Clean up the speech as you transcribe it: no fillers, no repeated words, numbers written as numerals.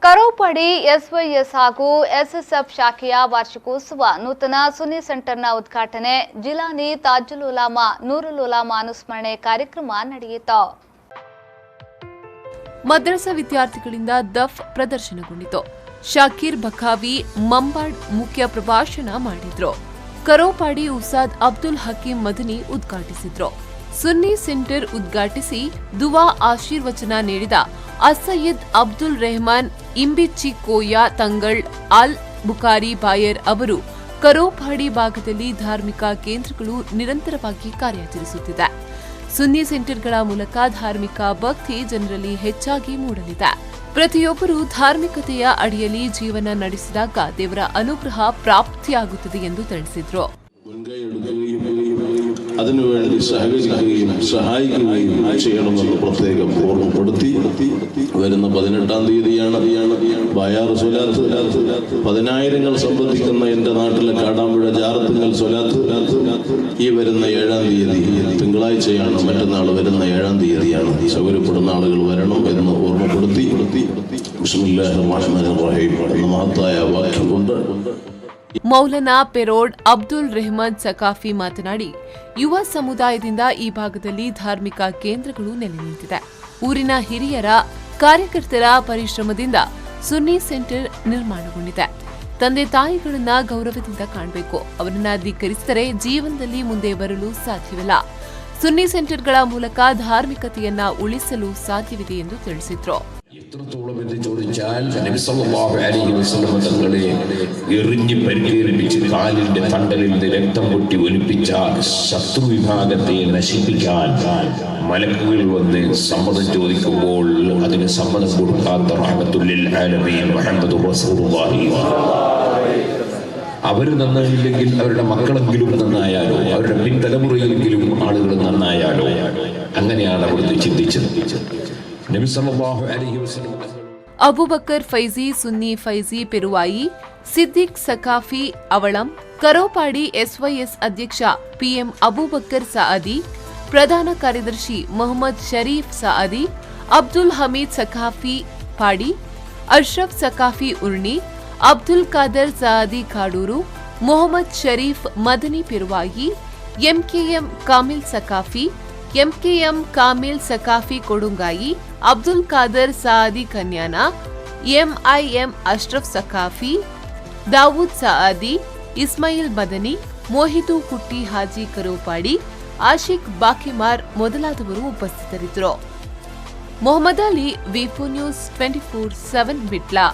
ಕರೋಪಡಿ SYS ಹಾಗೂ SSF ಶಾಖೆಯ ವಾರ್ಷಿಕೋತ್ಸವ ನೂತನ ಸುನ್ನಿ ಸೆಂಟರ್ನ ಉದ್ಘಾಟನೆ ಜಿಲಾನಿ ತಾಜುಲ್ ಉಲಾಮಾ ನೂರುಲ್ ಉಲಾಮಾ ಅನುಸ್ಮರಣೆ ಕಾರ್ಯಕ್ರಮ ನಡೆಯಿತು. ಮದ್ರಸಾ ವಿದ್ಯಾರ್ಥಿಗಳಿಂದ ದಫ್ ಪ್ರದರ್ಶನಗೊಂಡಿತು. ಶಾಕೀರ್ ಬಖಾವಿ ಮಂಬಾಡ್ ಮುಖ್ಯ ಪ್ರಭಾಷಣ ಮಾಡಿದ್ರು. ಕರೋಪಾಡಿ ಉಸ್ತಾದ್ ಅಬ್ದುಲ್ ಹಕೀಂ ಮದನಿ ಉದ್ಘಾಟಿಸಿದ್ರು. ಸುನ್ನಿ ಸೆಂಟರ್ ಉದ್ಘಾಟಿಸಿ ದುವಾ ಆಶೀರ್ವಚನ ನೀಡಿದ ಅಸಯ್ಯದ್ ಅಬ್ದುಲ್ ರೆಹಮಾನ್ ಇಂಬಿಚ್ಚಿ ಕೋಯ ತಂಗಳ್ ಅಲ್ ಬುಖಾರಿ ಬಾಯರ್ ಅವರು ಕರೋಪಾಡಿ ಭಾಗದಲ್ಲಿ ಧಾರ್ಮಿಕ ಕೇಂದ್ರಗಳು ನಿರಂತರವಾಗಿ ಕಾರ್ಯಾಚರಿಸುತ್ತಿದೆ. ಸುನ್ನಿ ಸೆಂಟರ್ಗಳ ಮೂಲಕ ಧಾರ್ಮಿಕ ಭಕ್ತಿ ಜನರಲ್ಲಿ ಹೆಚ್ಚಾಗಿ ಮೂಡಲಿದೆ. ಪ್ರತಿಯೊಬ್ಬರೂ ಧಾರ್ಮಿಕತೆಯ ಅಡಿಯಲ್ಲಿ ಜೀವನ ನಡೆಸಿದಾಗ ದೇವರ ಅನುಗ್ರಹ ಪ್ರಾಪ್ತಿಯಾಗುತ್ತದೆ ಎಂದು ತಿಳಿಸಿದರು. അതിനുവേണ്ടി സഹകരിക്കുകയും സഹായിക്കുകയും ചെയ്യണമെന്ന് പ്രത്യേകം ഓർമ്മപ്പെടുത്തി. വരുന്ന 18-ാം തീയതിയാണ് ബയാർ സ്വലാത്ത്. 10,000 സംബന്ധിക്കുന്ന എൻ്റെ നാട്ടിലെ കാടാമ്പുഴ ജാറത്തുങ്കൽ സ്വലാത്ത് ഈ വരുന്ന 7-ാം തീയതി തിങ്കളാഴ്ചയാണ്. മറ്റന്നാൾ വരുന്ന 7-ാം തീയതിയാണ്. സൗകര്യപ്പെടുന്ന ആളുകൾ വരണം എന്ന് ഓർമ്മപ്പെടുത്തി. ബിസ്മില്ലാഹിർ റഹ്മാനിർ റഹീം എന്ന മഹത്തായ വാക്യം കൊണ്ട് ಮೌಲಾನಾ ಪೆರೋಡ್ ಅಬ್ದುಲ್ ರೆಹಮಾನ್ ಸಕಾಫಿ ಮಾತನಾಡಿ, ಯುವ ಸಮುದಾಯದಿಂದ ಈ ಭಾಗದಲ್ಲಿ ಧಾರ್ಮಿಕ ಕೇಂದ್ರಗಳು ನೆಲೆ ನಿಂತಿದೆ. ಊರಿನ ಹಿರಿಯರ ಕಾರ್ಯಕರ್ತರ ಪರಿಶ್ರಮದಿಂದ ಸುನ್ನಿ ಸೆಂಟರ್ ನಿರ್ಮಾಣಗೊಂಡಿದೆ. ತಂದೆ ತಾಯಿಗಳನ್ನ ಗೌರವದಿಂದ ಕಾಣಬೇಕು. ಅವರನ್ನ ಧಿಕ್ಕರಿಸಿದರೆ ಜೀವನದಲ್ಲಿ ಮುಂದೆ ಬರಲು ಸಾಧ್ಯವಿಲ್ಲ. ಸುನ್ನಿ ಸೆಂಟರ್ಗಳ ಮೂಲಕ ಧಾರ್ಮಿಕತೆಯನ್ನ ಉಳಿಸಲು ಸಾಧ್ಯವಿದೆ ಎಂದು ತಿಳಿಸಿದ್ರು. എത്രത്തോളം എന്ന് ചോദിച്ചാൽ നബി സല്ലല്ലാഹു അലൈഹി വസല്ലം തങ്ങളെ എറിഞ്ഞ് പരിക്കേൽപ്പിച്ച് കാലിന്റെ തണ്ടലിൽ നിന്ന് രക്തം പൊട്ടി ഒലിപ്പിച്ച ശത്രു വിഭാഗത്തെ നശിപ്പിക്കാൻ മലക്കുകൾ വന്ന് സമ്മതം ചോദിക്കുമ്പോൾ അതിന് സമ്മതം കൊടുക്കാത്ത റഹ്മത്തുൽ ലിൽ ആലമീൻ മുഹമ്മദുർ റസൂലുള്ളാഹി. അവർ നന്നായില്ലെങ്കിൽ അവരുടെ മക്കളെങ്കിലും നന്നായാലോ, അവരുടെ പിൻതലമുറയെങ്കിലും ആളുകൾ നന്നായാലോ, അങ്ങനെയാണ് അവിടുന്ന് ചിന്തിച്ചത്. ಅಬುಬಕರ್ ಫೈಜಿ ಸುನ್ನಿ ಫೈಜಿ ಪೆರುವಾಯಿ ಸಿದ್ದಿಕ್ ಸಕಾಫಿ ಅವಳಂ ಕರೋಪಾಡಿ ಎಸ್ವೈಎಸ್ ಅಧ್ಯಕ್ಷ ಪಿಎಂ ಅಬೂಬಕರ್ ಸಾಅದಿ ಪ್ರಧಾನ ಕಾರ್ಯದರ್ಶಿ ಮೊಹಮ್ಮದ್ ಶರೀಫ್ ಸಾಅದಿ ಅಬ್ದುಲ್ ಹಮೀದ್ ಸಕಾಫಿ ಪಾಡಿ ಅಶ್ರಫ್ ಸಕಾಫಿ ಉರ್ಣಿ ಅಬ್ದುಲ್ ಖಾದರ್ ಸಾಅದಿ ಕಾಡೂರು ಮೊಹಮ್ಮದ್ ಶರೀಫ್ ಮದನಿ ಪೆರುವಾಯಿ ಎಂಕೆಎಂ ಕಾಮಿಲ್ ಸಕಾಫಿ ಎಂಕೆಎಂ ಕಾಮಿಲ್ ಸಕಾಫಿ ಕೊಡುಂಗಾಯಿ ಅಬ್ದುಲ್ ಖಾದರ್ ಸಾಅದಿ ಕನ್ಯಾನ ಎಂಐಎಂ ಅಶ್ರಫ್ ಸಕಾಫಿ ದಾವೂದ್ ಸಾಅದಿ ಇಸ್ಮಾಯಿಲ್ ಮದನಿ ಮೋಹಿದು ಕುಟ್ಟಿ ಹಾಜಿ ಕರೋಪಾಡಿ ಆಶಿಕ್ ಬಾಕಿಮಾರ್ ಮೊದಲಾದವರು ಉಪಸ್ಥಿತರಿದ್ದರು. ಮೊಹಮ್ಮದ್ ಅಲಿ, ವಿ4 ನ್ಯೂಸ್ 24/7 ಬಿಟ್ಲಾ.